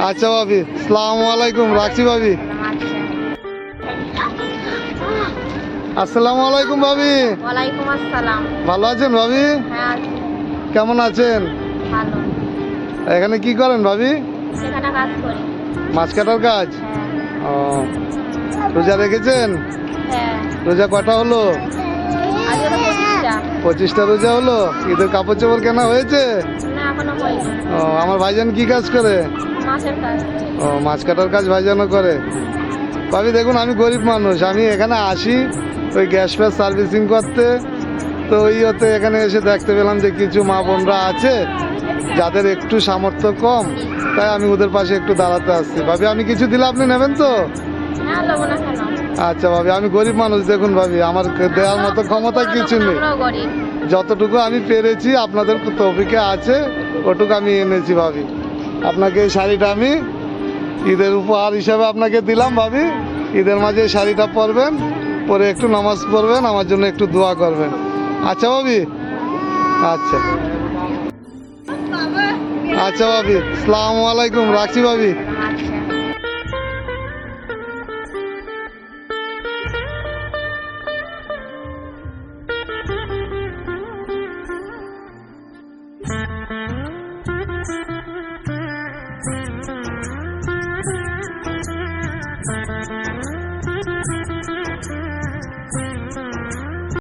আচ্ছা ভাবি, আসসালামু আলাইকুম, রাখছি ভাবি। আসসালামু আলাইকুম ভাবি। ওয়ালাইকুম আসসালাম। ভালো আছেন ভাবি? হ্যাঁ আছি। কেমন আছেন? ভালো। এখানে কি করেন ভাবি? সেখানে কাজ করি। মাছ কাটার কাজ? হ্যাঁ। ও, রোজা রেখেছেন? হ্যাঁ। রোজা কটা হলো? আজকে তো 25টা। 25টা রোজা হলো। ঈদের কাপড় চোপড় কেনা হয়েছে? না এখনো হয়নি। ও, আমার ভাইজান কি কাজ করে? মাছের কাজ। ও, মাছ কাটার কাজ ভাইজানও করে। ভাবি দেখুন, আমি গরিব মানুষ, আমি এখানে আসি ওই গ্যাস ফ্যাস সার্ভিসিং করতে। তো ওই হতে এখানে এসে দেখতে পেলাম যে কিছু মা বোনরা আছে যাদের একটু সামর্থ্য কম, তাই আমি ওদের পাশে একটু দাঁড়াতে আসছি। ভাবি আমি কিছু দিলে আপনি নেবেন তো? না লোবো না কেন? আচ্ছা ভাবি, আমি গরিব মানুষ, দেখুন ভাবি আমার দেওয়ার মতো ক্ষমতা কিছু নেই। আমরাও গরিব। যতটুকু আমি পেরেছি আপনাদের তৌফিকে আছে ওটুকু আমি এনেছি ভাবি। আপনাকে এই শাড়িটা আমি ঈদের উপহার হিসাবে আপনাকে দিলাম ভাবি। ঈদের মাঝে এই শাড়িটা পরবেন, পরে একটু নামাজ পড়বেন, আমার জন্য একটু দোয়া করবেন। আচ্ছা ভাবি? আচ্ছা আচ্ছা ভাবি, আসসালামু আলাইকুম, রাখছি ভাবি।